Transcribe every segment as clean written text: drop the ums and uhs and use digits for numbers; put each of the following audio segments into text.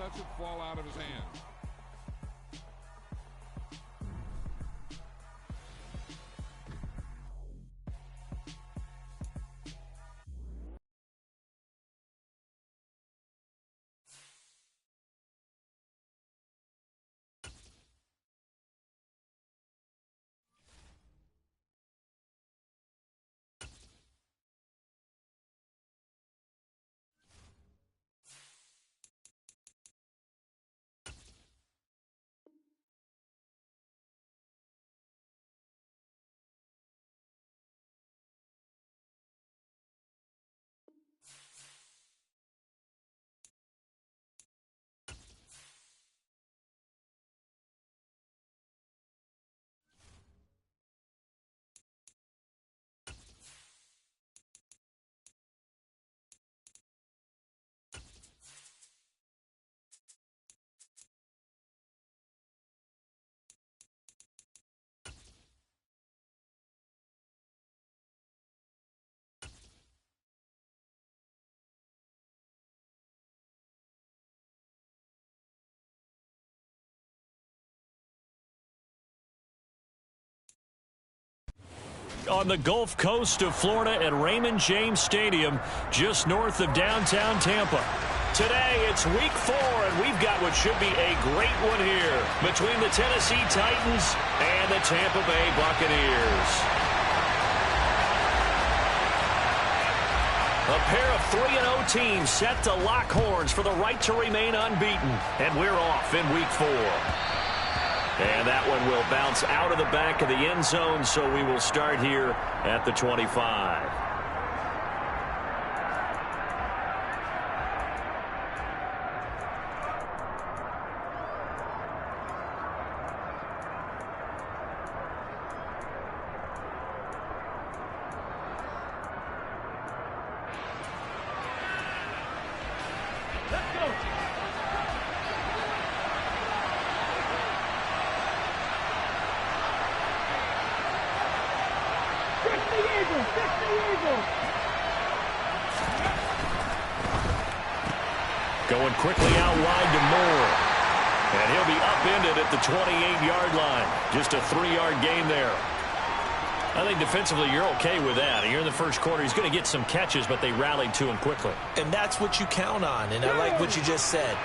lets it fall out of his hands. On the Gulf Coast of Florida at Raymond James Stadium, just north of downtown Tampa. Today, it's week 4, and we've got what should be a great one here between the Tennessee Titans and the Tampa Bay Buccaneers. A pair of 3-0 teams set to lock horns for the right to remain unbeaten, and we're off in week 4. And that one will bounce out of the back of the end zone, so we will start here at the 25. Going quickly out wide to Moore. And he'll be upended at the 28-yard line. Just a 3-yard gain there. I think defensively you're okay with that. Here in the first quarter, he's going to get some catches, but they rallied to him quickly. And that's what you count on, and I like what you just said.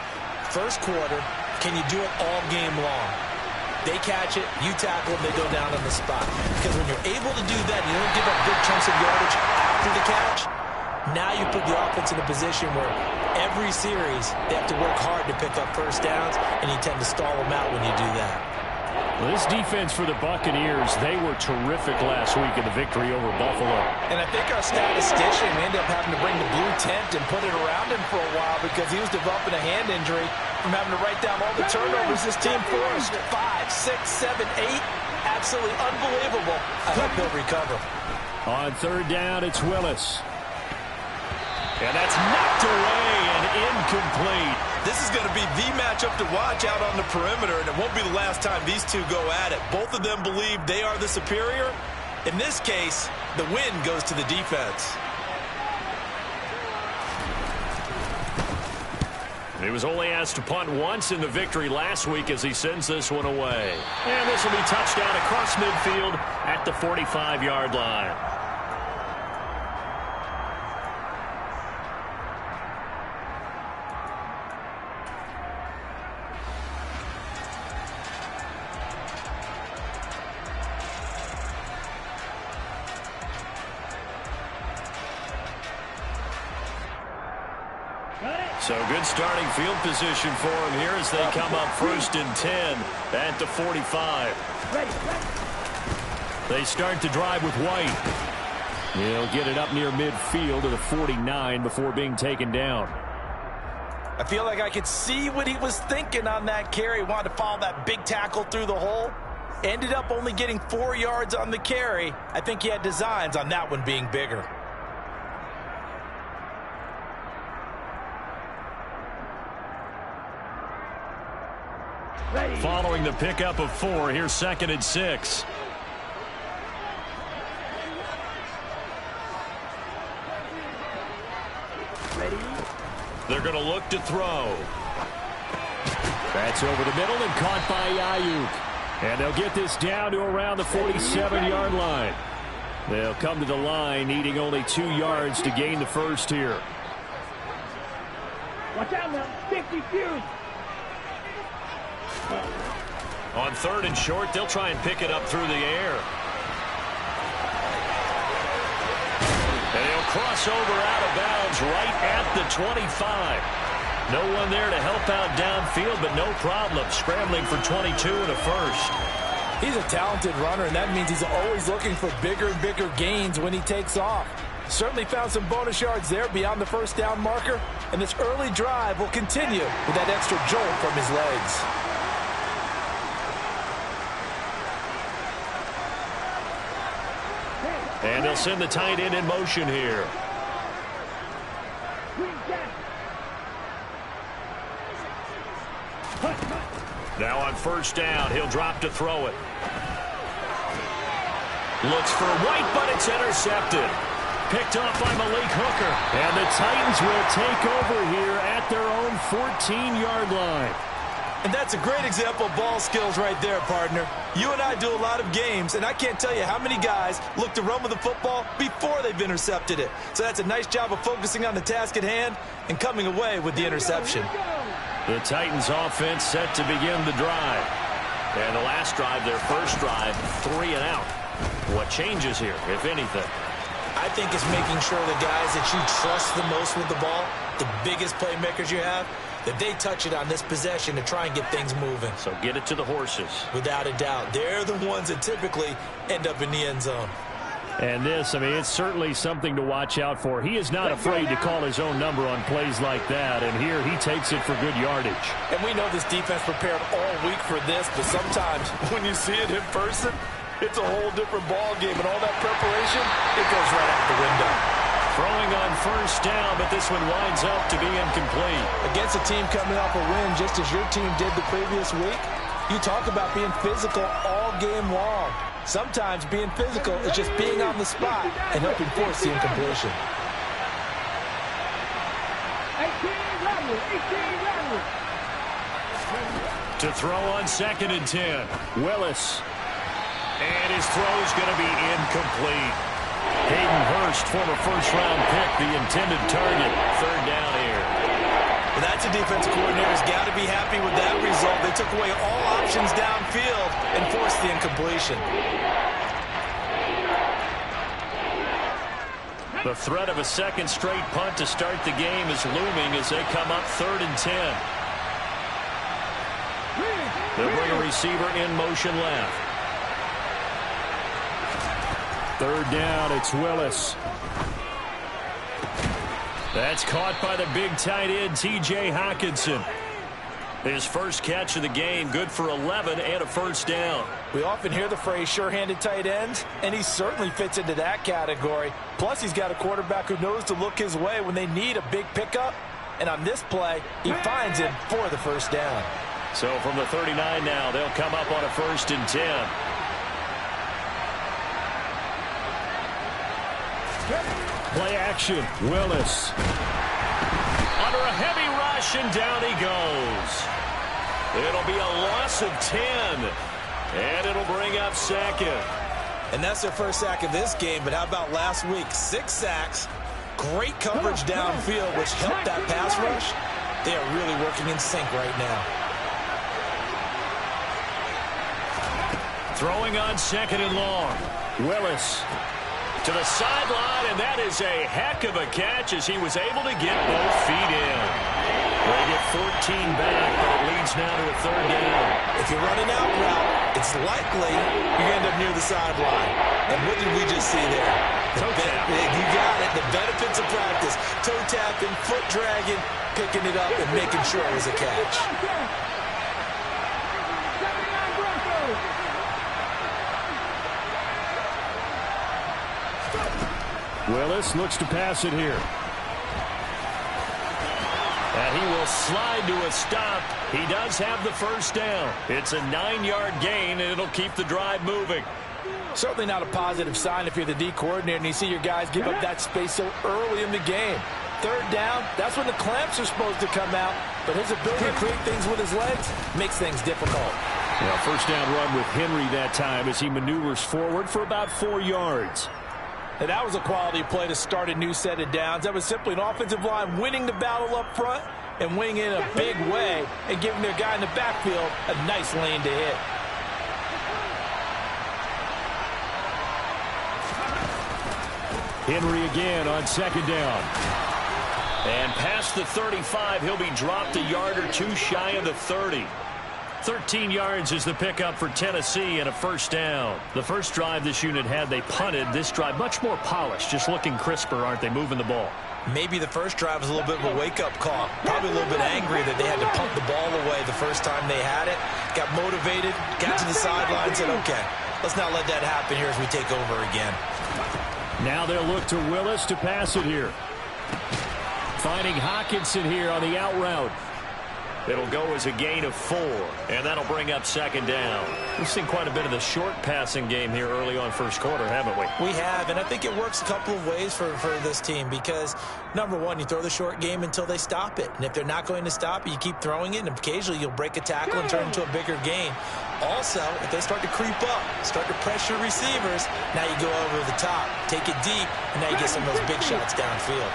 First quarter, can you do it all game long? They catch it, you tackle them, they go down on the spot. Because when you're able to do that, you don't give up big chunks of yardage after the catch. Now you put the offense in a position where every series they have to work hard to pick up first downs, and you tend to stall them out when you do that. Well, this defense for the Buccaneers, they were terrific last week in the victory over Buffalo. And I think our statistician ended up having to bring the blue tent and put it around him for a while because he was developing a hand injury from having to write down all the turnovers this team forced. 5, 6, 7, 8. Absolutely unbelievable. I hope he'll recover. On third down, it's Willis. And that's knocked away and incomplete. This is going to be the matchup to watch out on the perimeter, and it won't be the last time these two go at it. Both of them believe they are the superior. In this case, the win goes to the defense. He was only asked to punt once in the victory last week as he sends this one away. And this will be touchdown across midfield at the 45-yard line. So good starting field position for him here as they come up first and 10 at the 45. They start to drive with White. He'll get it up near midfield to the 49 before being taken down. I feel like I could see what he was thinking on that carry. He wanted to follow that big tackle through the hole. Ended up only getting 4 yards on the carry. I think he had designs on that one being bigger. Following the pickup of 4, here's 2nd and 6. They're going to look to throw. That's over the middle and caught by Ayuk. And they'll get this down to around the 47-yard line. They'll come to the line needing only 2 yards to gain the first here. Watch out now. 50-few. On 3rd and short, they'll try and pick it up through the air. And he'll cross over out of bounds right at the 25. No one there to help out downfield, but no problem scrambling for 22 and a first. He's a talented runner, and that means he's always looking for bigger and bigger gains when he takes off. Certainly found some bonus yards there beyond the first down marker, and this early drive will continue with that extra jolt from his legs. And they'll send the tight end in motion here. Now on 1st down, he'll drop to throw it. Looks for White, but it's intercepted. Picked off by Malik Hooker. And the Titans will take over here at their own 14-yard line. And that's a great example of ball skills right there, partner. You and I do a lot of games, and I can't tell you how many guys look to run with the football before they've intercepted it. So that's a nice job of focusing on the task at hand and coming away with the interception. The Titans offense set to begin the drive. And the last drive, their first drive, 3 and out. What changes here, if anything? I think it's making sure the guys that you trust the most with the ball, the biggest playmakers you have, that they touch it on this possession to try and get things moving. So get it to the horses. Without a doubt. They're the ones that typically end up in the end zone. And this, I mean, it's certainly something to watch out for. He is not afraid to call his own number on plays like that, and here he takes it for good yardage. And we know this defense prepared all week for this, but sometimes when you see it in person, it's a whole different ball game, and all that preparation, it goes right out the window. Throwing on 1st down, but this one winds up to be incomplete. Against a team coming off a win just as your team did the previous week, you talk about being physical all game long. Sometimes being physical is just being on the spot and helping force the incompletion. 18 To throw on 2nd and 10, Willis. And his throw's going to be incomplete. Hayden Hurst, former first-round pick, the intended target. 3rd down here. Well, that's a defense coordinator's got to be happy with that result. They took away all options downfield and forced the incompletion. The threat of a second straight punt to start the game is looming as they come up 3rd and 10. They'll bring a receiver in motion left. 3rd down, it's Willis. That's caught by the big tight end, T.J. Hockenson. His first catch of the game, good for 11 and a 1st down. We often hear the phrase sure-handed tight end, and he certainly fits into that category. Plus, he's got a quarterback who knows to look his way when they need a big pickup. And on this play, he finds him for the 1st down. So from the 39 now, they'll come up on a 1st and 10. Play action, Willis. Under a heavy rush, and down he goes. It'll be a loss of 10, and it'll bring up 2nd. And that's their first sack of this game, but how about last week? 6 sacks, great coverage downfield, which helped that pass rush. They are really working in sync right now. Throwing on 2nd and long. Willis to the sideline, and that is a heck of a catch as he was able to get both feet in. They get 14 back, but it leads now to a 3rd down. If you're running out route, it's likely you end up near the sideline. And what did we just see there? Toe tap. You got it. The benefits of practice. Toe tapping, foot dragging, picking it up, and making sure it was a catch. Willis looks to pass it here. And he will slide to a stop. He does have the 1st down. It's a 9-yard gain, and it'll keep the drive moving. Certainly not a positive sign if you're the D coordinator and you see your guys give up that space so early in the game. third down, that's when the clamps are supposed to come out. But his ability to create things with his legs makes things difficult. Well, first down run with Henry that time as he maneuvers forward for about 4 yards. And that was a quality play to start a new set of downs. That was simply an offensive line winning the battle up front and winning it in a big way and giving their guy in the backfield a nice lane to hit. Henry again on second down. And past the 35, he'll be dropped a yard or two shy of the 30. 13 yards is the pickup for Tennessee and a first down. The first drive this unit had, they punted. This drive much more polished, just looking crisper, aren't they, moving the ball? Maybe the first drive was a little bit of a wake-up call. Probably a little bit angry that they had to punt the ball away the first time they had it. Got motivated, got to the sideline, said, okay, let's not let that happen here as we take over again. Now they'll look to Willis to pass it here. Finding Hockenson here on the out route. It'll go as a gain of 4, and that'll bring up second down. We've seen quite a bit of the short passing game here early on first quarter, haven't we? We have, and I think it works a couple of ways for this team because, number one, you throw the short game until they stop it. And if they're not going to stop it, you keep throwing it, and occasionally you'll break a tackle and turn it into a bigger gain. Also, if they start to creep up, start to pressure receivers, now you go over the top, take it deep, and now you get some of those big shots downfield.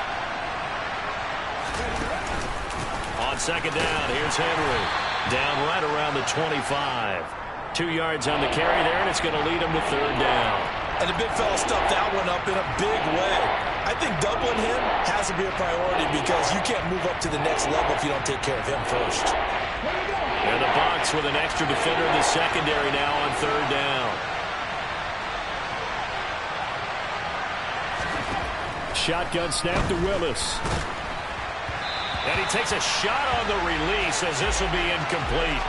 On second down, here's Henry. Down right around the 25. 2 yards on the carry there, and it's going to lead him to third down. And the big fella stuffed that one up in a big way. I think doubling him has to be a priority because you can't move up to the next level if you don't take care of him first. And the Bucs with an extra defender in the secondary now on third down. Shotgun snap to Willis. And he takes a shot on the release as this will be incomplete.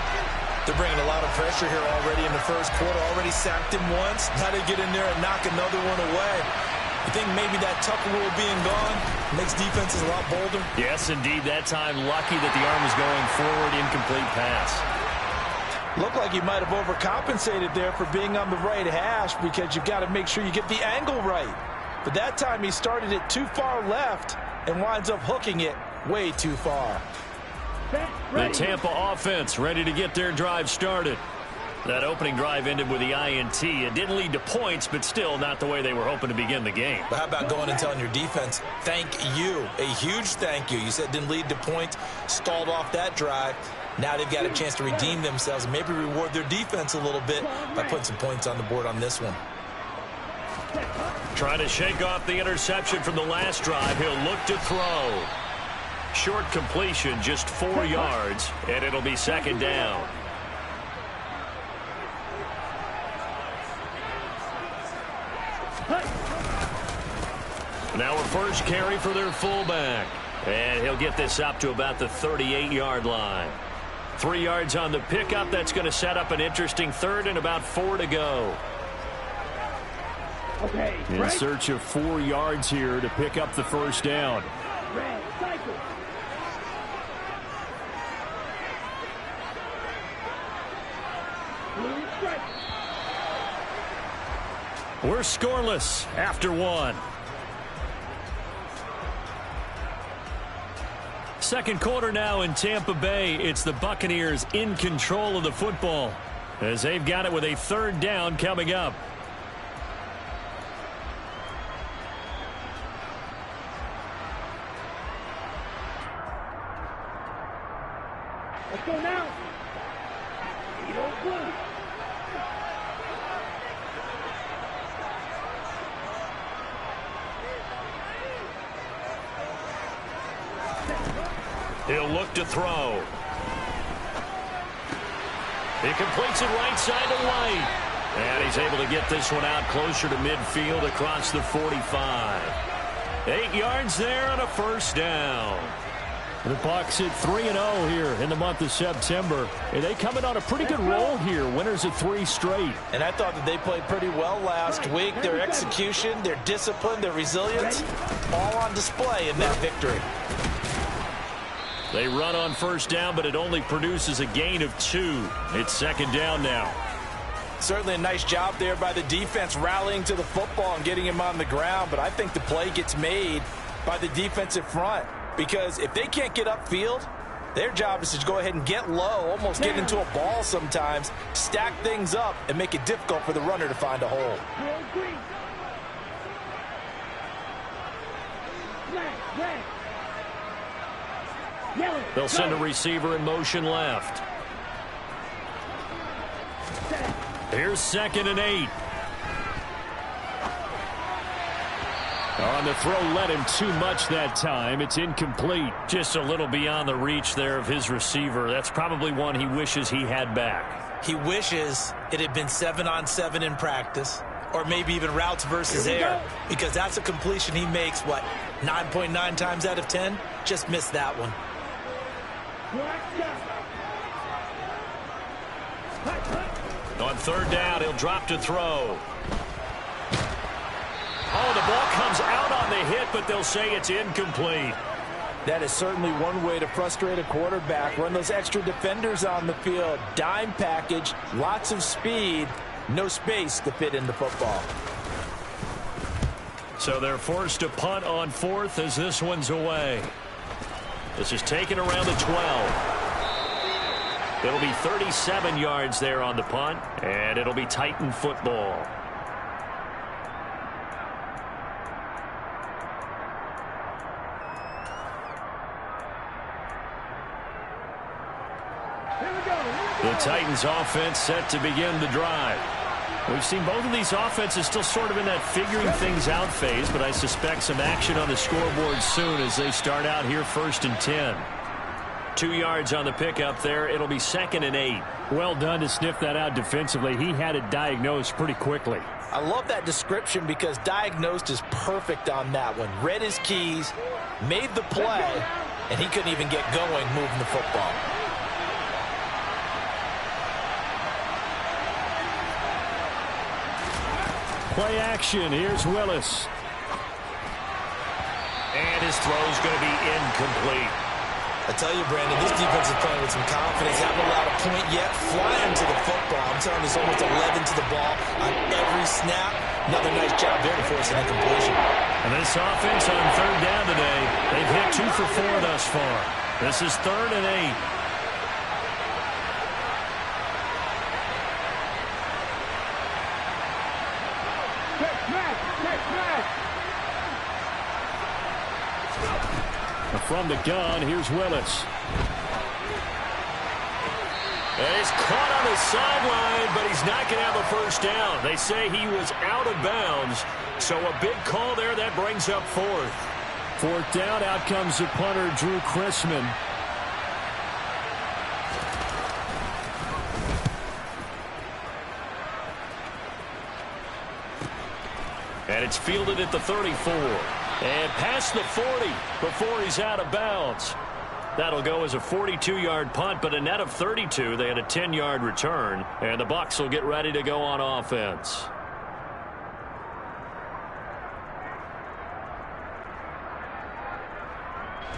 They're bringing a lot of pressure here already in the first quarter. Already sacked him once. Now they get in there and knock another one away. You think maybe that Tucker rule being gone makes defenses a lot bolder? Yes, indeed. That time lucky that the arm was going forward. Incomplete pass. Looked like he might have overcompensated there for being on the right hash because you've got to make sure you get the angle right. But that time he started it too far left and winds up hooking it way too far. The Tampa offense ready to get their drive started. That opening drive ended with the INT. It didn't lead to points, but still not the way they were hoping to begin the game. But how about going and telling your defense, thank you, a huge thank you. You said it didn't lead to points, stalled off that drive. Now they've got a chance to redeem themselves and maybe reward their defense a little bit by putting some points on the board on this one. Trying to shake off the interception from the last drive. He'll look to throw. Short completion, just 4 yards, and it'll be second down. Now a first carry for their fullback. And he'll get this up to about the 38-yard line. 3 yards on the pickup. That's going to set up an interesting third and about 4 to go. Okay, In search of 4 yards here to pick up the first down. Red, cycle. Blue, strike. We're scoreless after 1. Second quarter now in Tampa Bay. It's the Buccaneers in control of the football as they've got it with a third down coming up. Let's go now. Edo blue. He'll look to throw. He completes it right side to White. And he's able to get this one out closer to midfield across the 45. 8 yards there on a first down. The Bucs at 3-0 here in the month of September. And they come in on a pretty good roll here. Winners of 3 straight. And I thought that they played pretty well last week. Their execution, their discipline, their resilience, all on display in that victory. They run on first down, but it only produces a gain of 2. It's second down now. Certainly a nice job there by the defense rallying to the football and getting him on the ground. But I think the play gets made by the defensive front, because if they can't get upfield, their job is to go ahead and get low, almost get into a ball sometimes, stack things up, and make it difficult for the runner to find a hole. They'll send a receiver in motion left. Here's 2nd and 8. On the throw, led him too much that time. It's incomplete. Just a little beyond the reach there of his receiver. That's probably one he wishes he had back. He wishes it had been 7-on-7 in practice, or maybe even routes versus air, because that's a completion he makes, what, 9.9 times out of 10? Just missed that one. On 3rd down, he'll drop to throw. Oh, the ball comes out on the hit, but they'll say it's incomplete. That is certainly one way to frustrate a quarterback. Run those extra defenders on the field. Dime package, lots of speed, no space to fit in the football. So they're forced to punt on 4th as this one's away. This is taken around the 12. It'll be 37 yards there on the punt, and it'll be Titan football. The Titans offense set to begin the drive. We've seen both of these offenses still sort of in that figuring things out phase, but I suspect some action on the scoreboard soon as they start out here 1st and 10. 2 yards on the pickup there. It'll be 2nd and 8. Well done to sniff that out defensively. He had it diagnosed pretty quickly. I love that description because diagnosed is perfect on that one. Read his keys, made the play, and he couldn't even get going moving the football. Play action. Here's Willis. And his throw's going to be incomplete. I tell you, Brandon, this defense is playing with some confidence. Haven't allowed a point yet. Flying to the football. I'm telling you, it's almost 11 to the ball on every snap. Another nice job there to force an incompletion. And this offense on 3rd down today, they've hit 2 for 4 thus far. This is 3rd and 8. From the gun, here's Willis. And he's caught on the sideline, but he's not going to have a first down. They say he was out of bounds, so a big call there. That brings up 4th. 4th down, out comes the punter, Drew Chrisman. And it's fielded at the 34. And past the 40 before he's out of bounds. That'll go as a 42-yard punt, but a net of 32. They had a 10-yard return. And the Bucs will get ready to go on offense.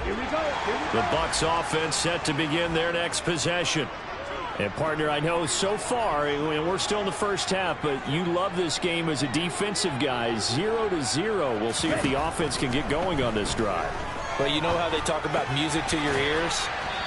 Here we go. The Bucs offense set to begin their next possession. And, partner, I know so far, and we're still in the first half, but you love this game as a defensive guy. 0-0. We'll see if the offense can get going on this drive. Well, you know how they talk about music to your ears?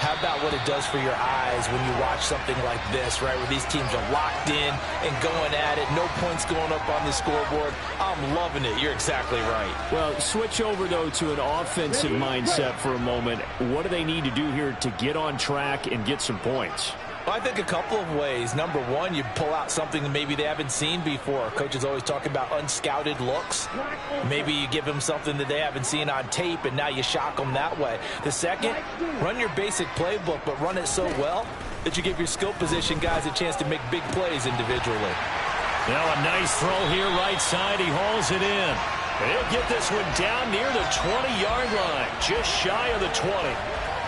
How about what it does for your eyes when you watch something like this, right, where these teams are locked in and going at it, no points going up on the scoreboard? I'm loving it. You're exactly right. Well, switch over, though, to an offensive mindset for a moment. What do they need to do here to get on track and get some points? Well, I think a couple of ways. Number one, you pull out something that maybe they haven't seen before. Coaches always talk about unscouted looks. Maybe you give them something that they haven't seen on tape, and now you shock them that way. The second, run your basic playbook, but run it so well that you give your skill position guys a chance to make big plays individually. Now a nice throw here right side. He hauls it in. And he'll get this one down near the 20-yard line, just shy of the 20.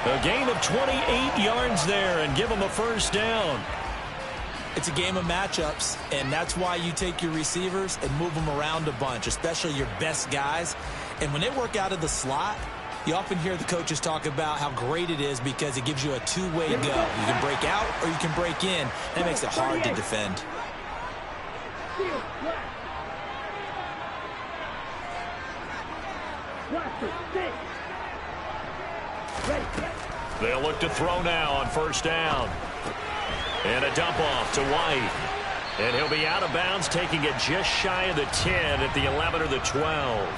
A gain of 28 yards there and give them a first down. It's a game of matchups, and that's why you take your receivers and move them around a bunch, especially your best guys. And when they work out of the slot, you often hear the coaches talk about how great it is because it gives you a two-way go. You can break out or you can break in. That makes it hard to defend. Watch. After 6. Ready. They'll look to throw now on first down. And a dump off to White. And he'll be out of bounds, taking it just shy of the 10 at the 11 or the 12.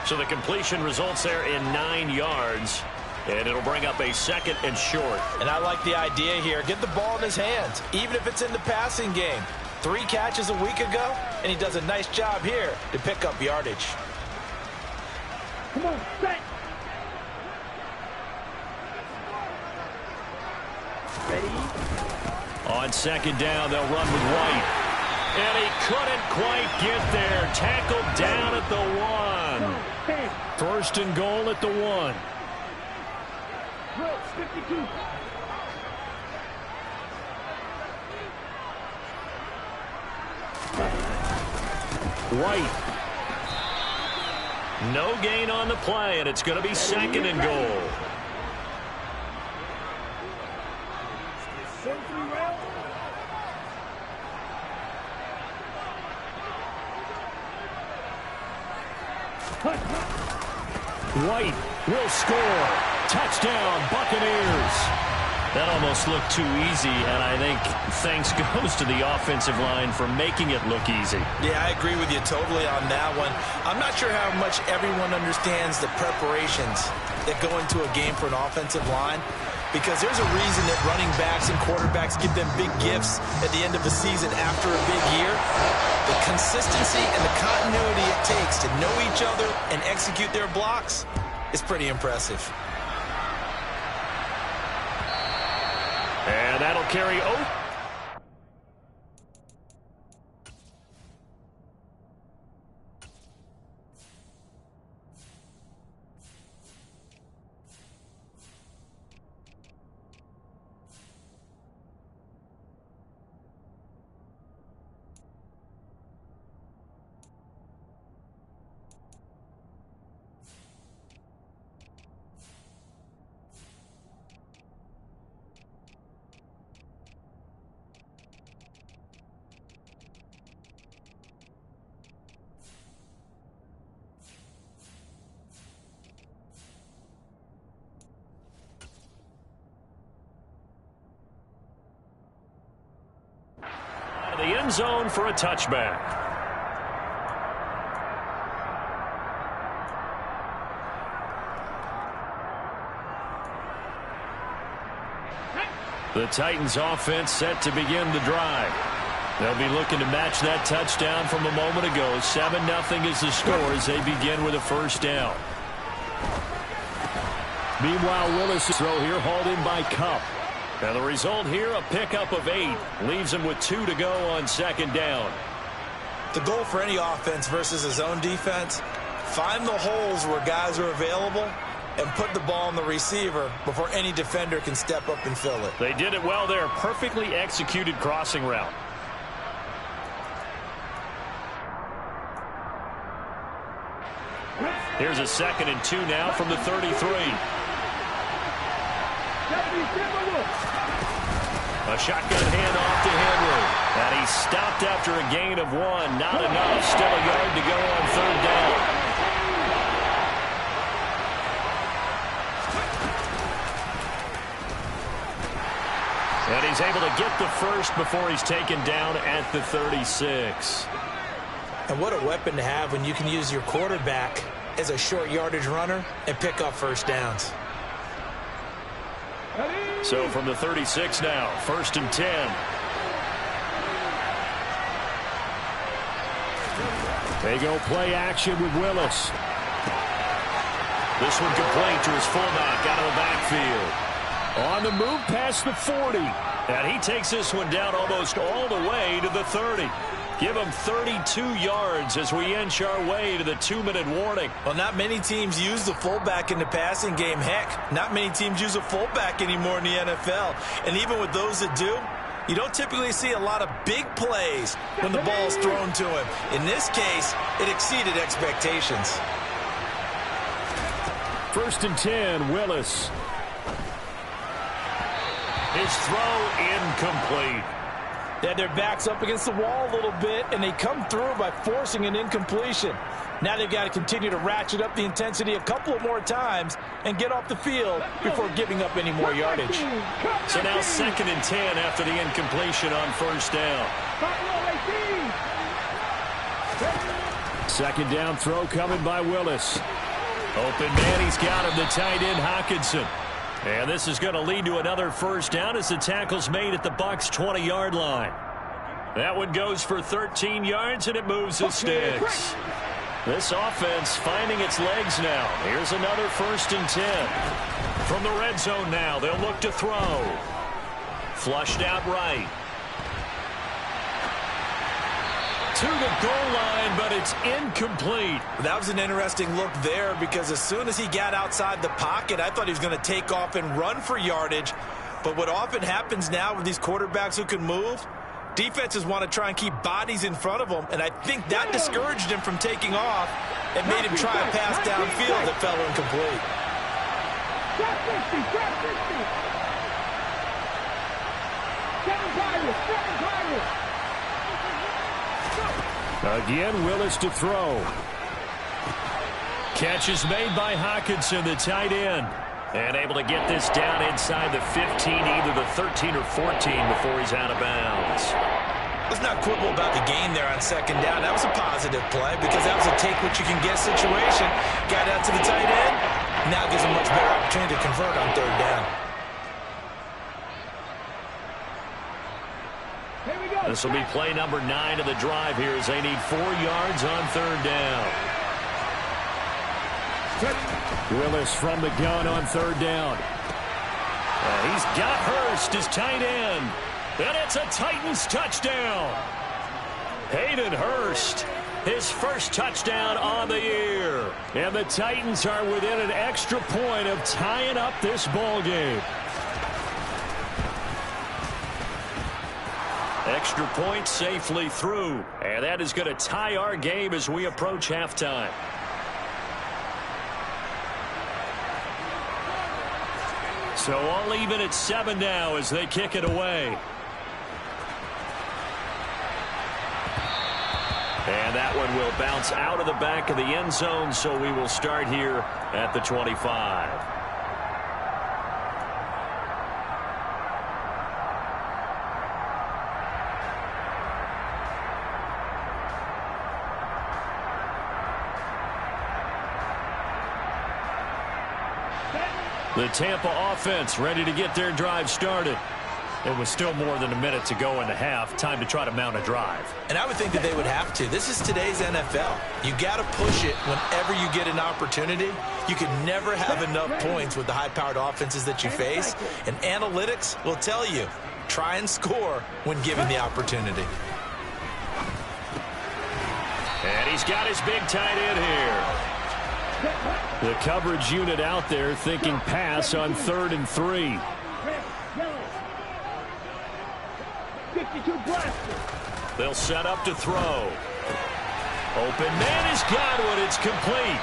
So the completion results there in 9 yards. And it'll bring up a 2nd and short. And I like the idea here. Get the ball in his hands, even if it's in the passing game. 3 catches a week ago, and he does a nice job here to pick up yardage. Come on, set. Ready. On 2nd down, they'll run with White. And he couldn't quite get there. Tackled down at the 1. 1st and goal at the 1. 52. White. No gain on the play, and it's going to be 2nd and goal. White will score. Touchdown, Buccaneers. That almost looked too easy, and I think thanks goes to the offensive line for making it look easy. Yeah, I agree with you totally on that one. I'm not sure how much everyone understands the preparations that go into a game for an offensive line, because there's a reason that running backs and quarterbacks give them big gifts at the end of the season after a big year. The consistency and the continuity it takes to know each other and execute their blocks is pretty impressive. And that'll carry over. The end zone for a touchback. The Titans offense set to begin the drive. They'll be looking to match that touchdown from a moment ago. 7-0 is the score as they begin with a first down. Meanwhile, Willis' throw here hauled in by Cup. And the result here, a pickup of 8. Leaves him with 2 to go on 2nd down. The goal for any offense versus a zone defense, find the holes where guys are available and put the ball on the receiver before any defender can step up and fill it. They did it well there. Perfectly executed crossing route. Here's a 2nd and 2 now from the 33. A shotgun handoff to Henry. And he's stopped after a gain of 1. Not enough. Still a yard to go on 3rd down. And he's able to get the first before he's taken down at the 36. And what a weapon to have when you can use your quarterback as a short yardage runner and pick up first downs. So from the 36 now, 1st and 10. They go play action with Willis. This one complete to his fullback out of the backfield. On the move past the 40. And he takes this one down almost all the way to the 30. Give him 32 yards as we inch our way to the 2-minute warning. Well, not many teams use the fullback in the passing game. Heck, not many teams use a fullback anymore in the NFL. And even with those that do, you don't typically see a lot of big plays when the ball's thrown to him. In this case, it exceeded expectations. 1st and 10, Willis. His throw incomplete. They had their backs up against the wall a little bit, and they come through by forcing an incompletion. Now they've got to continue to ratchet up the intensity a couple of more times and get off the field before giving up any more yardage. So now 2nd and 10 after the incompletion on 1st down. 2nd down throw coming by Willis. Open man, he's got him, the tight end Hockenson. And this is going to lead to another 1st down as the tackle's made at the Bucs' 20-yard line. That one goes for 13 yards, and it moves the sticks. This offense finding its legs now. Here's another 1st and 10. From the red zone now, they'll look to throw. Flushed out right. To the goal line, but it's incomplete. That was an interesting look there because as soon as he got outside the pocket, I thought he was going to take off and run for yardage. But what often happens now with these quarterbacks who can move, defenses want to try and keep bodies in front of them, and I think that discouraged him from taking off and made him try a pass downfield that fell incomplete. Again, Willis to throw. Catch is made by Hockenson, the tight end. And able to get this down inside the 15, either the 13 or 14 before he's out of bounds. Let's not quibble about the gain there on 2nd down. That was a positive play because that was a take-what-you-can-get situation. Got out to the tight end. Now gives a much better opportunity to convert on 3rd down. This will be play number 9 of the drive here as they need 4 yards on 3rd down. Willis from the gun on 3rd down. He's got Hurst, his tight end. And it's a Titans touchdown. Hayden Hurst, his 1st touchdown on the year. And the Titans are within an extra point of tying up this ball game. Extra point safely through. And that is going to tie our game as we approach halftime. So all even at 7 now as they kick it away. And that one will bounce out of the back of the end zone, so we will start here at the 25. The Tampa offense ready to get their drive started. It was still more than a minute to go in the half. Time to try to mount a drive. And I would think that they would have to. This is today's NFL. You got to push it whenever you get an opportunity. You can never have enough points with the high-powered offenses that you face. And analytics will tell you, try and score when given the opportunity. And he's got his big tight end here. The coverage unit out there thinking pass on 3rd and 3. They'll set up to throw. Open man has got one. It's complete.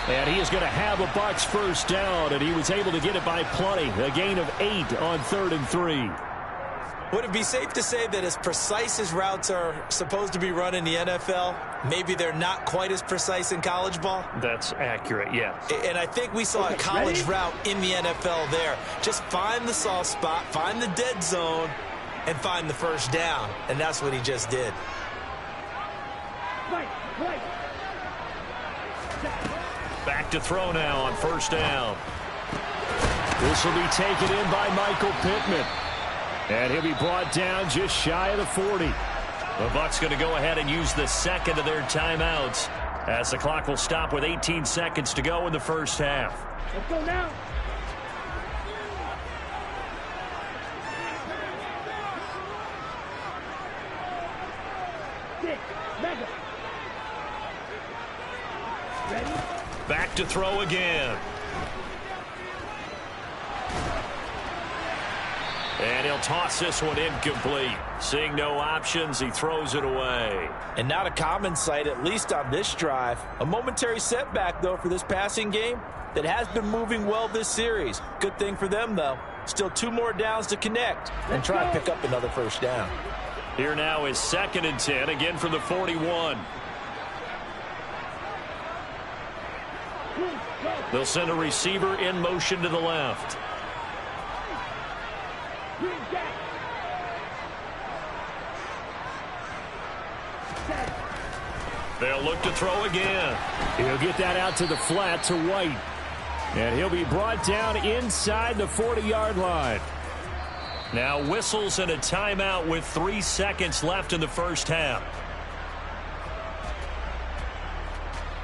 And he is going to have a Bucs 1st down, and he was able to get it by plenty. A gain of 8 on 3rd and 3. Would it be safe to say that as precise as routes are supposed to be run in the NFL, maybe they're not quite as precise in college ball? That's accurate, yes. And I think we saw a college route in the NFL there. Just find the soft spot, find the dead zone, and find the 1st down. And that's what he just did. Back to throw now on 1st down. This will be taken in by Michael Pittman. And he'll be brought down just shy of the 40. The Bucs going to go ahead and use the 2nd of their timeouts as the clock will stop with 18 seconds to go in the 1st half. Let's go now. Back to throw again. And he'll toss this one incomplete. Seeing no options, he throws it away. And not a common sight, at least on this drive. A momentary setback, though, for this passing game that has been moving well this series. Good thing for them, though. Still 2 more downs to connect and try and pick up another 1st down. Here now is 2nd and 10, again from the 41. They'll send a receiver in motion to the left. They'll look to throw again. He'll get that out to the flat to White. And he'll be brought down inside the 40-yard line. Now whistles and a timeout with 3 seconds left in the first half.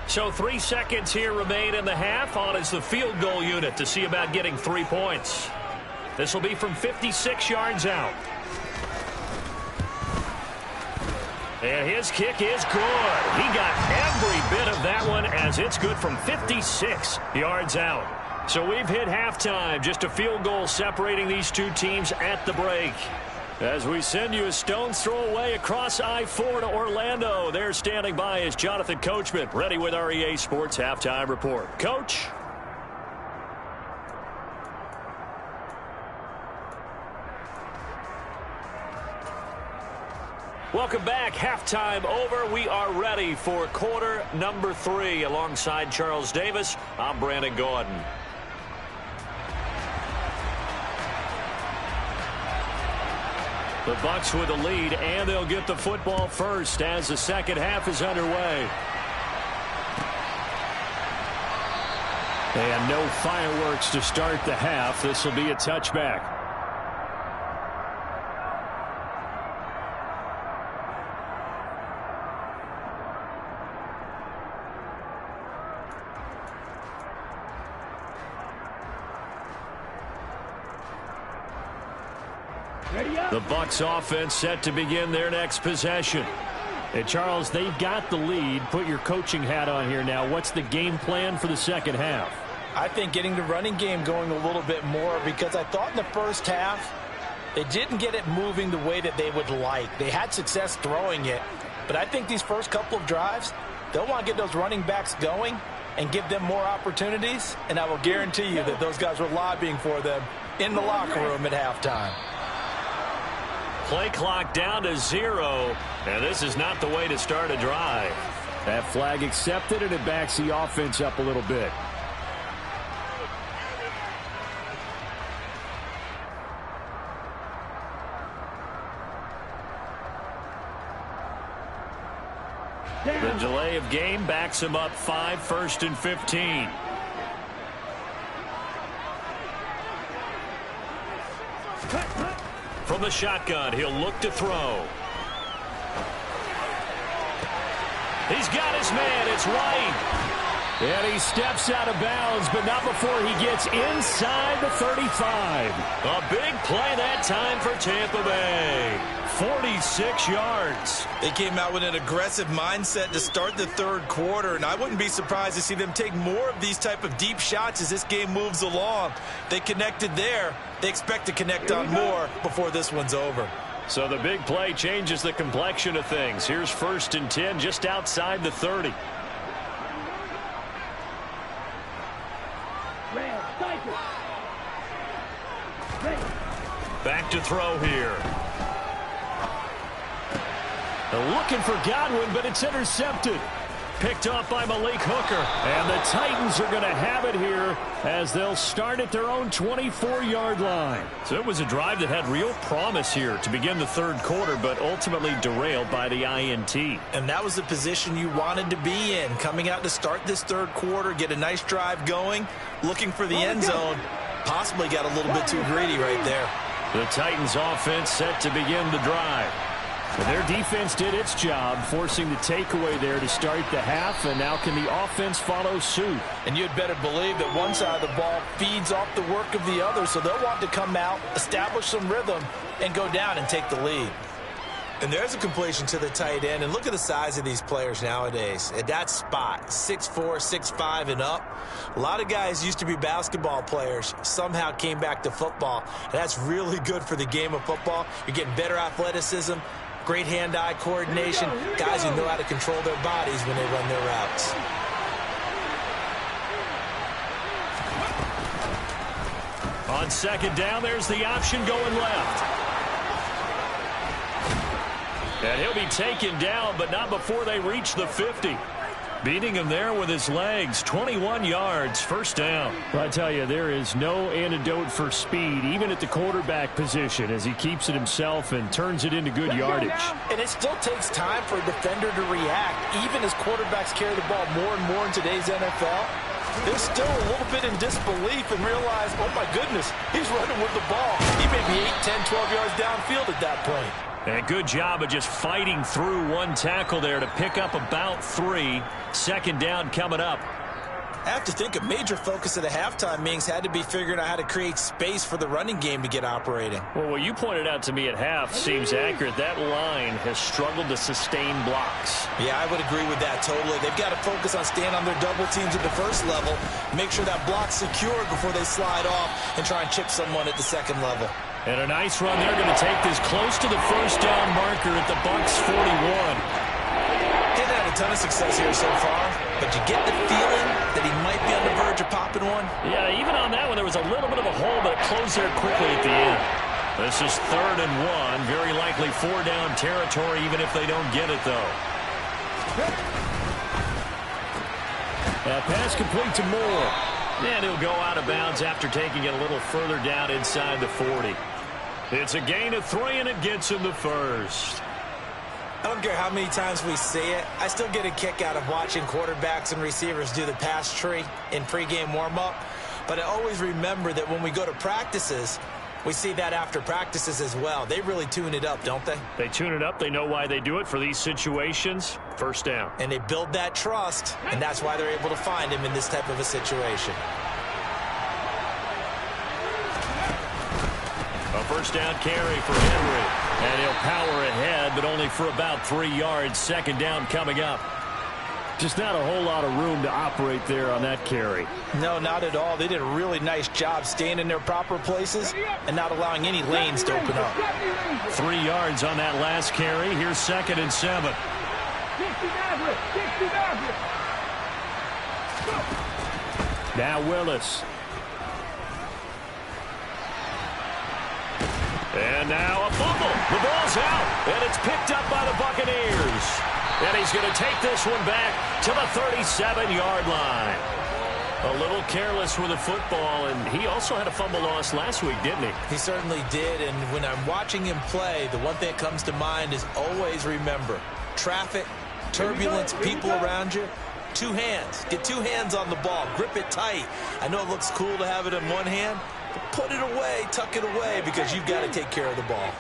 So 3 seconds here remain in the half. On is the field goal unit to see about getting 3 points. This will be from 56 yards out. And his kick is good. He got every bit of that one as it's good from 56 yards out. So we've hit halftime. Just a field goal separating these two teams at the break. As we send you a stone's throw away across I-4 to Orlando. There standing by is Jonathan Coachman, ready with our EA Sports Halftime Report. Coach? Welcome back. Halftime over. We are ready for quarter number 3. Alongside Charles Davis, I'm Brandon Gordon. The Bucs with the lead, and they'll get the football first as the second half is underway. And no fireworks to start the half. This will be a touchback. The Bucs offense set to begin their next possession. And Charles, they've got the lead. Put your coaching hat on here now. What's the game plan for the second half? I think getting the running game going a little bit more, because I thought in the first half they didn't get it moving the way that they would like. They had success throwing it, but I think these first couple of drives, they'll want to get those running backs going and give them more opportunities, and I will guarantee you that those guys were lobbying for them in the locker room at halftime. Play clock down to 0, and this is not the way to start a drive. That flag accepted, and it backs the offense up a little bit. The delay of game backs him up 5, 1st and 15. From the shotgun, he'll look to throw. He's got his man. It's White. And he steps out of bounds, but not before he gets inside the 35. A big play that time for Tampa Bay. 46 yards. They came out with an aggressive mindset to start the third quarter, and I wouldn't be surprised to see them take more of these type of deep shots as this game moves along. They connected there. They expect to connect on more before this one's over. So the big play changes the complexion of things. Here's 1st and 10 just outside the 30. Back to throw here. They're looking for Godwin, but it's intercepted. Picked off by Malik Hooker. And the Titans are going to have it here as they'll start at their own 24-yard line. So it was a drive that had real promise here to begin the third quarter, but ultimately derailed by the INT. And that was the position you wanted to be in, coming out to start this third quarter, get a nice drive going, looking for the end zone. Possibly got a little bit too greedy right there. The Titans offense set to begin the drive. And their defense did its job, forcing the takeaway there to start the half, and now can the offense follow suit? And you'd better believe that one side of the ball feeds off the work of the other, so they'll want to come out, establish some rhythm, and go down and take the lead. And there's a completion to the tight end, and look at the size of these players nowadays. At that spot, 6'4", 6'5", and up. A lot of guys used to be basketball players, somehow came back to football. And that's really good for the game of football. You're getting better athleticism, great hand-eye coordination, guys who know how to control their bodies when they run their routes. On second down, there's the option going left. And he'll be taken down, but not before they reach the 50. Beating him there with his legs. 21 yards, first down. Well, I tell you, there is no antidote for speed, even at the quarterback position, as he keeps it himself and turns it into good yardage. And it still takes time for a defender to react, even as quarterbacks carry the ball more and more in today's NFL. They're still a little bit in disbelief and realize, oh my goodness, he's running with the ball. He may be 8, 10, 12 yards downfield at that point. And a good job of just fighting through one tackle there to pick up about 3. Second down coming up. I have to think a major focus of the halftime meetings had to be figuring out how to create space for the running game to get operating. Well, what you pointed out to me at half seems accurate. That line has struggled to sustain blocks. Yeah, I would agree with that totally. They've got to focus on staying on their double teams at the first level, make sure that block's secured before they slide off and try and chip someone at the second level. And a nice run there, going to take this close to the first down marker at the Bucs 41. He hasn't had a ton of success here so far, but you get the feeling that he might be on the verge of popping one. Yeah, even on that one, there was a little bit of a hole, but it closed there quickly at the end. This is 3rd and 1. Very likely 4-down territory, even if they don't get it, though. That pass complete to Moore. And he'll go out of bounds after taking it a little further down inside the 40. It's a gain of 3, and it gets him the first. I don't care how many times we see it. I still get a kick out of watching quarterbacks and receivers do the pass tree in pregame warm-up. But I always remember that when we go to practices, we see that after practices as well. They really tune it up, don't they? They tune it up. They know why they do it for these situations. First down. And they build that trust, and that's why they're able to find him in this type of a situation. A first down carry for Henry. And he'll power ahead, but only for about 3 yards. Second down coming up. Just not a whole lot of room to operate there on that carry. No, not at all. They did a really nice job staying in their proper places and not allowing any lanes to open up. 3 yards on that last carry. Here's 2nd and 7. Now Willis. And now a fumble. The ball's out, and it's picked up by the Buccaneers. And he's going to take this one back to the 37-yard line. A little careless with the football, and he also had a fumble loss last week, didn't he? He certainly did, and when I'm watching him play, the one thing that comes to mind is always remember, traffic, turbulence, people around you, 2 hands. Get 2 hands on the ball. Grip it tight. I know it looks cool to have it in one hand, but put it away, tuck it away, because you've got to take care of the ball.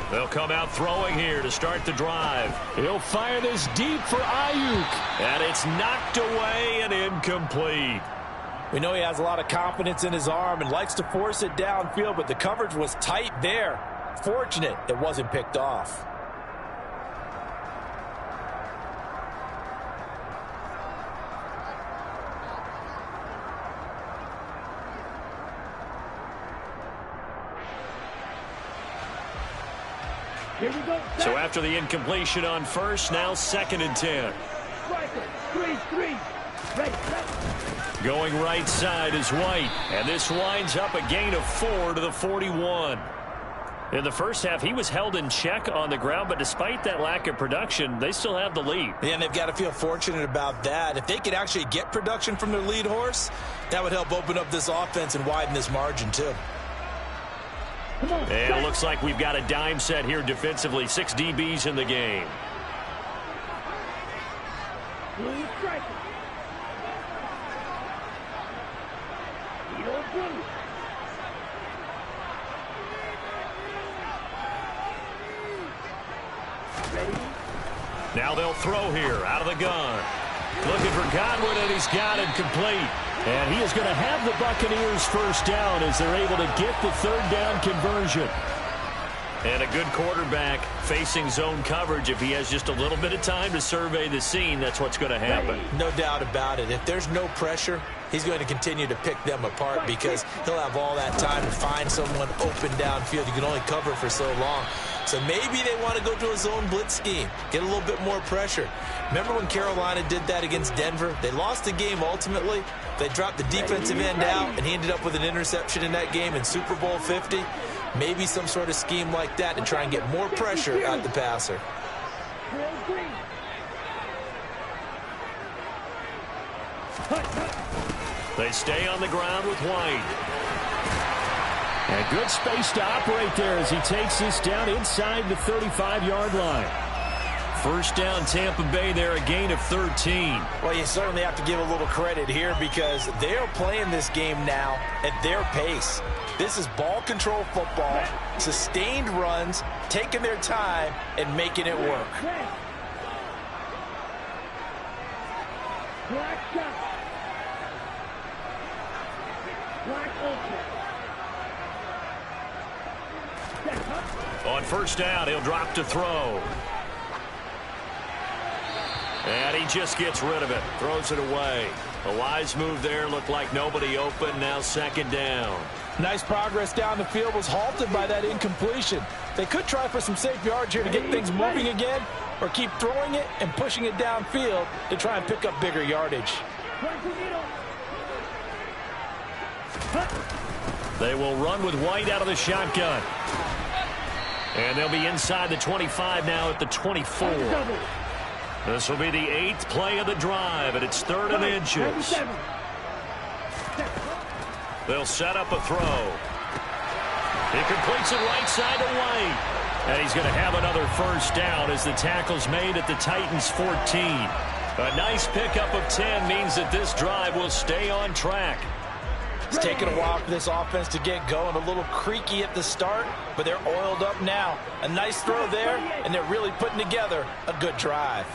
They'll come out throwing here to start the drive. He'll fire this deep for Ayuk. And it's knocked away and incomplete. We know he has a lot of confidence in his arm and likes to force it downfield, but the coverage was tight there. Fortunate it wasn't picked off. Here we go. So after the incompletion on first, now 2nd and 10. 3-3. Right. Going right side is White. And this winds up a gain of 4 to the 41. In the first half, he was held in check on the ground, but despite that lack of production, they still have the lead. Yeah, and they've got to feel fortunate about that. If they could actually get production from their lead horse, that would help open up this offense and widen this margin too. And it looks like we've got a dime set here defensively. 6 DBs in the game. Now they'll throw here out of the gun. Looking for Godwin, and he's got it complete. And he is going to have the Buccaneers first down as they're able to get the 3rd down conversion. And a good quarterback facing zone coverage. If he has just a little bit of time to survey the scene, that's what's going to happen. No doubt about it. If there's no pressure, he's going to continue to pick them apart because he'll have all that time to find someone open downfield. You can only cover for so long. So maybe they want to go to a zone blitz scheme, get a little bit more pressure. Remember when Carolina did that against Denver? They lost the game ultimately. They dropped the defensive end out, and he ended up with an interception in that game in Super Bowl 50. Maybe some sort of scheme like that to try and get more pressure at the passer. They stay on the ground with White. And good space to operate there as he takes this down inside the 35-yard line. First down, Tampa Bay there, a gain of 13. Well, you certainly have to give a little credit here because they are playing this game now at their pace. This is ball control football, sustained runs, taking their time, and making it work. On first down, he'll drop to throw. And he just gets rid of it, throws it away. A wise move there, looked like nobody open, now second down. Nice progress down the field, was halted by that incompletion. They could try for some safe yards here to get things moving again, or keep throwing it and pushing it downfield to try and pick up bigger yardage. They will run with White out of the shotgun. And they'll be inside the 25 now at the 24. This will be the 8th play of the drive, and it's 3rd and inches. They'll set up a throw. He completes it right side to White. And he's going to have another first down as the tackle's made at the Titans' 14. A nice pickup of 10 means that this drive will stay on track. It's taken a while for this offense to get going. A little creaky at the start, but they're oiled up now. A nice throw there, and they're really putting together a good drive.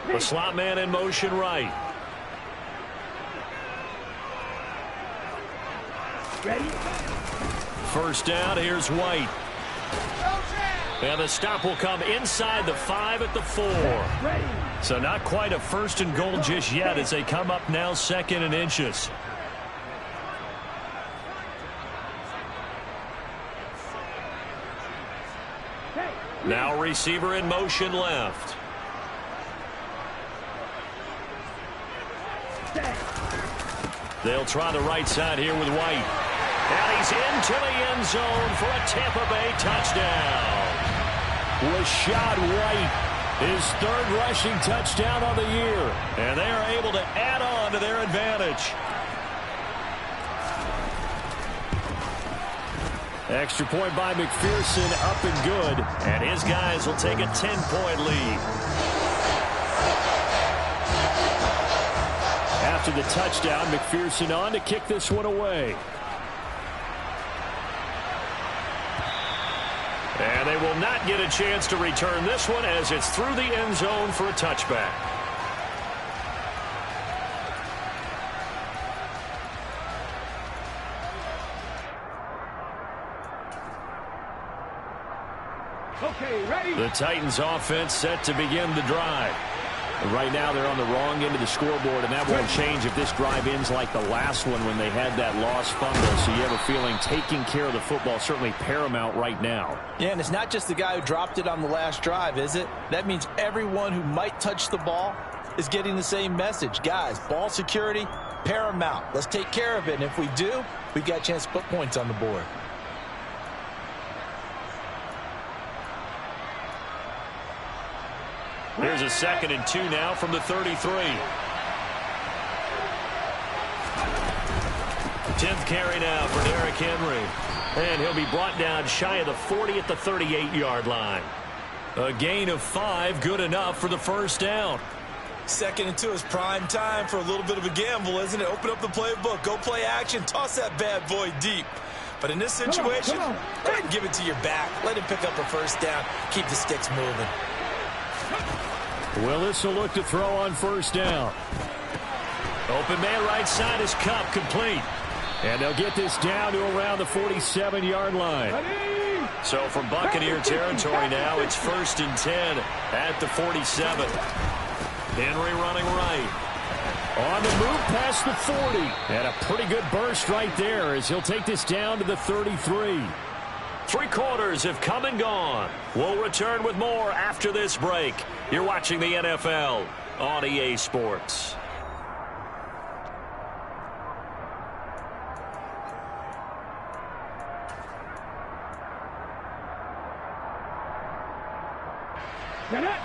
The slot man in motion right. Ready? First down, here's White. And the stop will come inside the 5 at the 4. So not quite a first and goal just yet as they come up now 2nd and inches. Now receiver in motion left. They'll try the right side here with White. And he's into the end zone for a Tampa Bay touchdown. Rashad White, his 3rd rushing touchdown on the year. And they are able to add on to their advantage. Extra point by McPherson, up and good. And his guys will take a 10-point lead. After the touchdown, McPherson on to kick this one away. And they will not get a chance to return this one as it's through the end zone for a touchback. Okay, ready? The Titans offense set to begin the drive. Right now they're on the wrong end of the scoreboard, and that won't change if this drive ends like the last one when they had that lost fumble. So you have a feeling taking care of the football is certainly paramount right now. Yeah, and it's not just the guy who dropped it on the last drive, is it? That means everyone who might touch the ball is getting the same message. Guys, ball security, paramount. Let's take care of it, and if we do, we've got a chance to put points on the board. Here's a 2nd and 2 now from the 33. 10th carry now for Derrick Henry. And he'll be brought down shy of the 40 at the 38-yard line. A gain of 5, good enough for the first down. 2nd and 2 is prime time for a little bit of a gamble, isn't it? Open up the playbook, go play action, toss that bad boy deep. But in this situation, go ahead and give it to your back. Let him pick up a first down, keep the sticks moving. Willis will look to throw on first down. Open man right side is Cup, complete. And they'll get this down to around the 47-yard line. So from Buccaneer territory now, it's 1st and 10 at the 47. Henry running right. On the move past the 40. And a pretty good burst right there as he'll take this down to the 33. 3 quarters have come and gone. We'll return with more after this break. You're watching the NFL on EA Sports.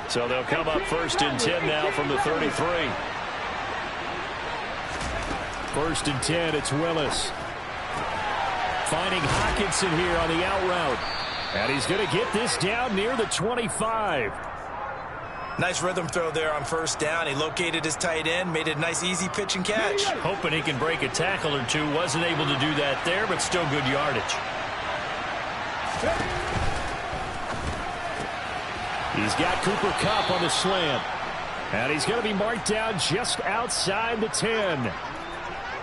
So they'll come up 1st and 10 now from the 33. 1st and 10, it's Willis. Finding Hockenson here on the out route. And he's going to get this down near the 25. Nice rhythm throw there on 1st down. He located his tight end, made a nice easy pitch and catch. Hoping he can break a tackle or two. Wasn't able to do that there, but still good yardage. He's got Cooper Kupp on the slant. And he's going to be marked down just outside the 10.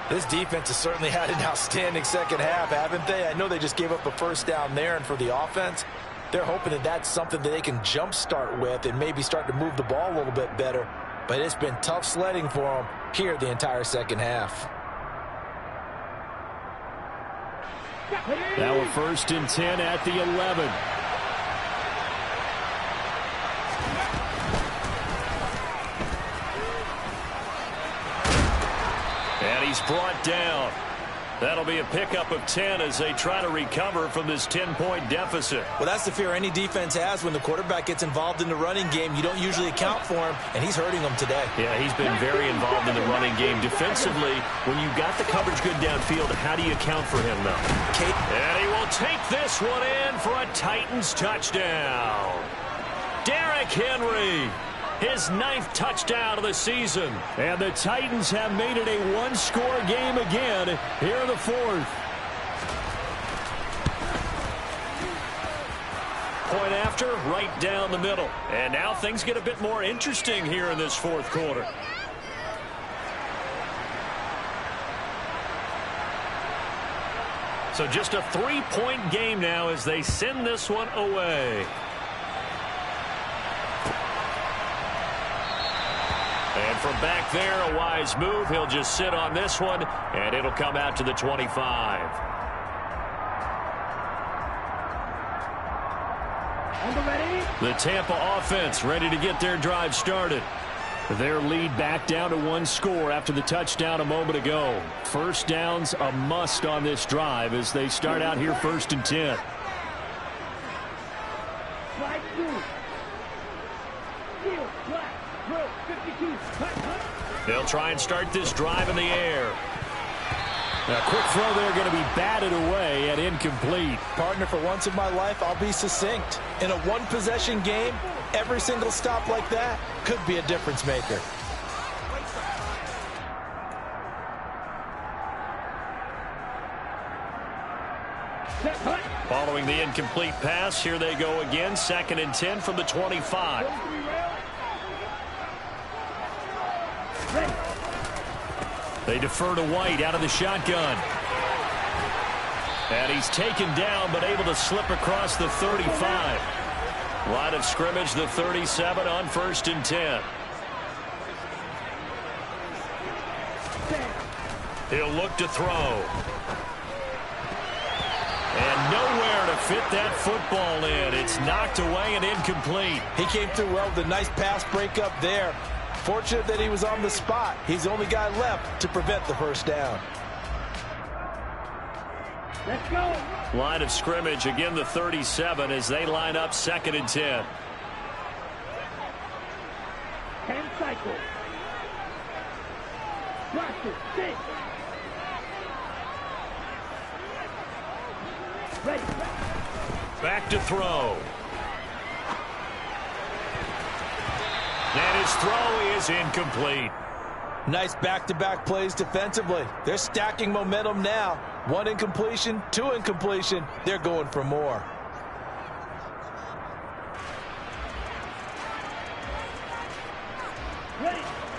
This defense has certainly had an outstanding second half, haven't they? I know they just gave up a 1st down there, and for the offense, they're hoping that that's something that they can jumpstart with and maybe start to move the ball a little bit better. But it's been tough sledding for them here the entire second half. Now a 1st and 10 at the 11. And he's brought down. That'll be a pickup of 10 as they try to recover from this 10-point deficit. Well, that's the fear any defense has when the quarterback gets involved in the running game. You don't usually account for him, and he's hurting them today. Yeah, he's been very involved in the running game. Defensively, when you got the coverage good downfield, how do you account for him, though? And he will take this one in for a Titans touchdown. Derrick Henry. His 9th touchdown of the season. And the Titans have made it a 1-score game again here in the 4th. Point after, right down the middle. And now things get a bit more interesting here in this 4th quarter. So just a 3-point game now as they send this one away. And from back there, a wise move. He'll just sit on this one, and it'll come out to the 25. The Tampa offense ready to get their drive started. Their lead back down to 1 score after the touchdown a moment ago. 1st down's a must on this drive as they start out here 1st and 10. They'll try and start this drive in the air. A quick throw there going to be batted away and incomplete. Partner, for once in my life, I'll be succinct. In a 1-possession game, every single stop like that could be a difference maker. Following the incomplete pass, here they go again. 2nd and 10 from the 25. They defer to White out of the shotgun. And he's taken down but able to slip across the 35. Line of scrimmage, the 37 on 1st and 10. He'll look to throw. And nowhere to fit that football in. It's knocked away and incomplete. He came through well with a nice pass breakup there. Fortunate that he was on the spot. He's the only guy left to prevent the 1st down. Let's go. Line of scrimmage, again the 37 as they line up 2nd and 10. 10 cycles. Watch it. 6. Ready. Back to throw. And his throw is incomplete. Nice back-to-back plays defensively. They're stacking momentum now. 1 incompletion, 2 incompletion. They're going for more.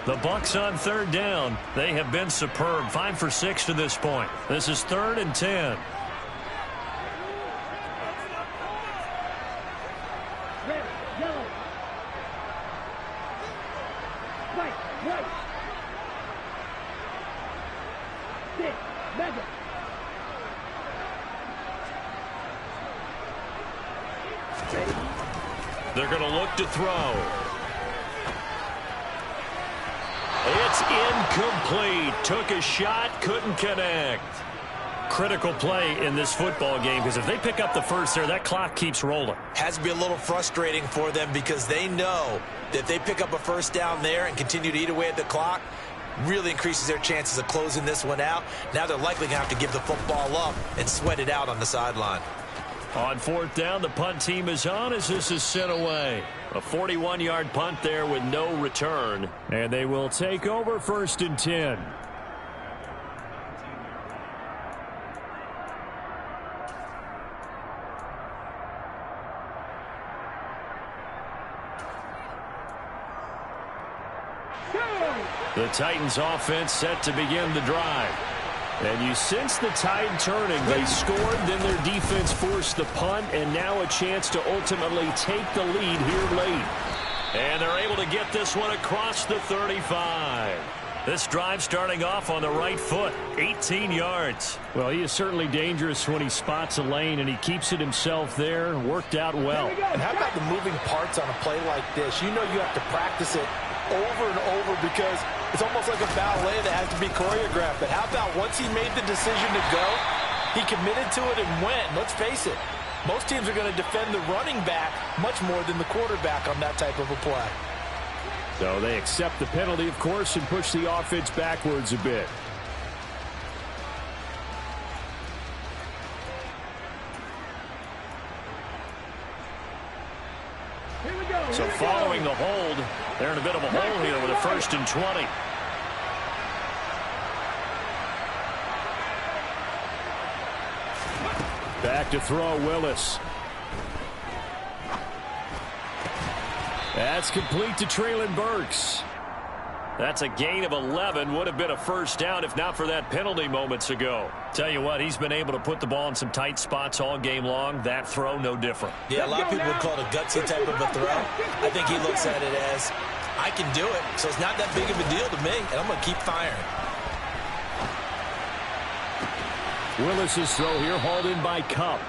The Bucs on 3rd down. They have been superb. 5 for 6 to this point. This is 3rd and 10. Red, yellow. White, white. Stick. Mega. Ready. They're going to look to throw. It's incomplete. Took a shot, couldn't connect. Critical play in this football game, because if they pick up the first there, that clock keeps rolling. Has to be a little frustrating for them because they know that if they pick up a first down there and continue to eat away at the clock, really increases their chances of closing this one out. Now they're likely going to have to give the football up and sweat it out on the sideline. On fourth down, the punt team is on as this is sent away. A 41-yard punt there with no return. And they will take over 1st and 10. The Titans offense set to begin the drive. And you sense the tide turning. They scored, then their defense forced the punt, and now a chance to ultimately take the lead here late. And they're able to get this one across the 35. This drive starting off on the right foot, 18 yards. Well, he is certainly dangerous when he spots a lane, and he keeps it himself there. Worked out well. And how about the moving parts on a play like this? You know you have to practice it over and over because it's almost like a ballet that has to be choreographed. But how about once he made the decision to go, he committed to it and went. Let's face it, most teams are going to defend the running back much more than the quarterback on that type of a play. So they accept the penalty, of course, and push the offense backwards a bit. So following the hold, they're in a bit of a hole here with a 1st and 20. Back to throw, Willis. That's complete to Treylon Burks. That's a gain of 11. Would have been a first down if not for that penalty moments ago. Tell you what, he's been able to put the ball in some tight spots all game long. That throw, no different. Yeah, a lot of people would call it a gutsy type of a throw. I think he looks at it as, I can do it, so it's not that big of a deal to me, and I'm going to keep firing. Willis's throw here hauled in by Cup.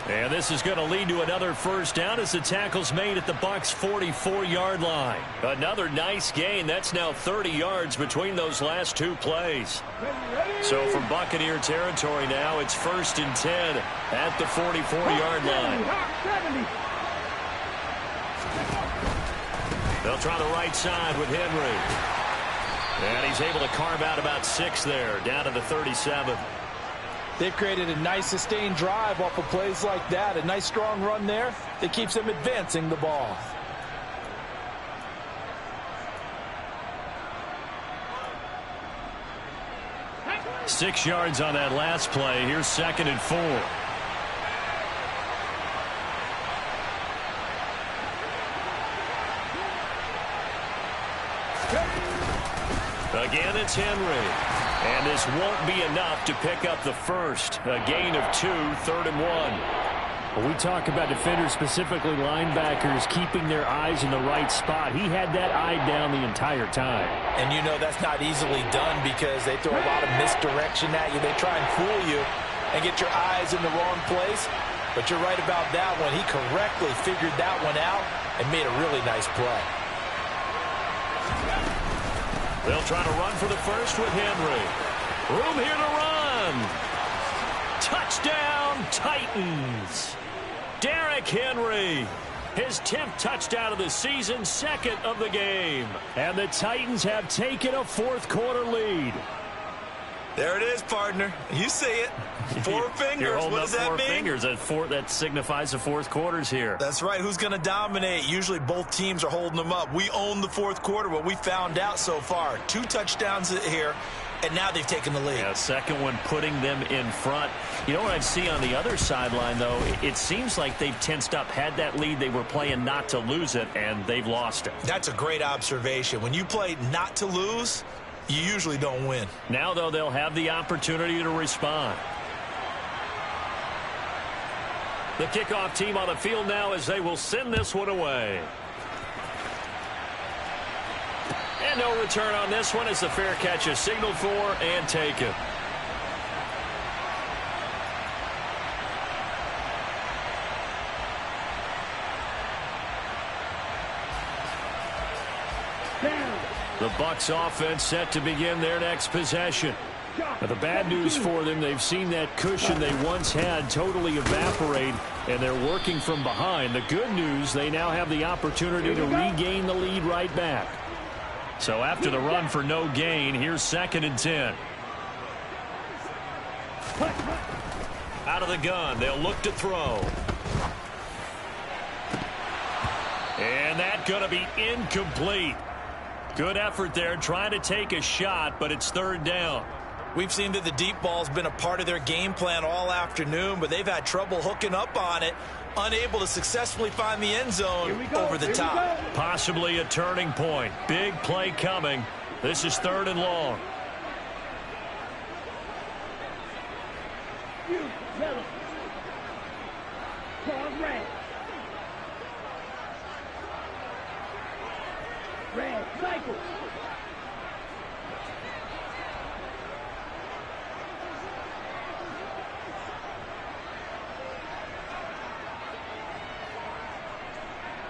And this is going to lead to another first down as the tackle's made at the Bucs' 44-yard line. Another nice gain. That's now 30 yards between those last two plays. So from Buccaneer territory now, it's 1st and 10 at the 44-yard line. They'll try the right side with Henry. And he's able to carve out about 6 there, down to the 37. They've created a nice sustained drive off of plays like that. A nice strong run there that keeps them advancing the ball. Six yards on that last play. Here's 2nd and 4. Again, it's Henry. And this won't be enough to pick up the first. A gain of 2, 3rd and 1. When we talk about defenders, specifically linebackers, keeping their eyes in the right spot, he had that eye down the entire time. And you know that's not easily done because they throw a lot of misdirection at you. They try and fool you and get your eyes in the wrong place. But you're right about that one. He correctly figured that one out and made a really nice play. They'll try to run for the first with Henry. Room here to run. Touchdown, Titans. Derrick Henry. His 10th touchdown of the season, 2nd of the game. And the Titans have taken a 4th quarter lead. There it is, partner. You see it. 4 fingers. What does that mean? 4 fingers. That signifies the 4th quarter's here. That's right. Who's going to dominate? Usually both teams are holding them up. We own the 4th quarter, what we found out so far. 2 touchdowns here, and now they've taken the lead. Yeah, second one putting them in front. You know what I see on the other sideline, though? It seems like they've tensed up. Had that lead, they were playing not to lose it, and they've lost it. That's a great observation. When you play not to lose, you usually don't win. Now, though, they'll have the opportunity to respond. The kickoff team on the field now as they will send this one away. And no return on this one as the fair catch is signaled for and taken. The Bucs offense set to begin their next possession. Now, the bad news for them, they've seen that cushion they once had totally evaporate, and they're working from behind. The good news, they now have the opportunity to regain the lead right back. So after the run for no gain, here's 2nd and 10. Out of the gun, they'll look to throw. And that's going to be incomplete. Good effort there, trying to take a shot, but it's 3rd down. We've seen that the deep ball's been a part of their game plan all afternoon, but they've had trouble hooking up on it, unable to successfully find the end zone over the top. Possibly a turning point. Big play coming. This is 3rd and long. Yellow. Cross red. Red. Cycle.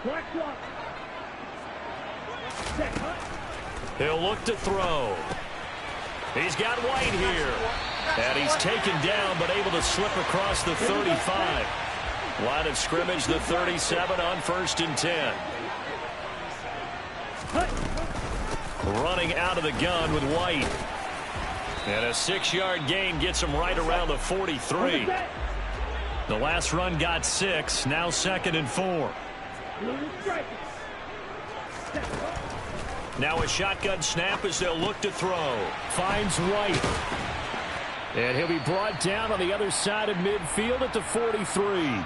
Black clock. Set cut. He'll look to throw. He's got White here. And he's taken down, but able to slip across the 35. Line of scrimmage, the 37 on 1st and 10. Running out of the gun with White. And a 6-yard gain gets him right around the 43. The last run got 6, now 2nd and 4. Now a shotgun snap as they'll look to throw. Finds White. And he'll be brought down on the other side of midfield at the 43.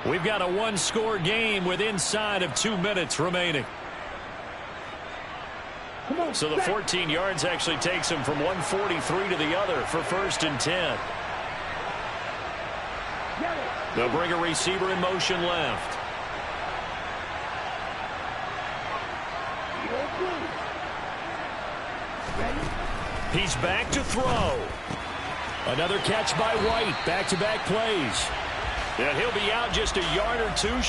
We've got a 1-score game with inside of 2 minutes remaining. So the 14 yards actually takes him from 143 to the other for 1st and 10. They'll bring a receiver in motion left. He's back to throw. Another catch by White. Back-to-back plays. And he'll be out just a yard or two.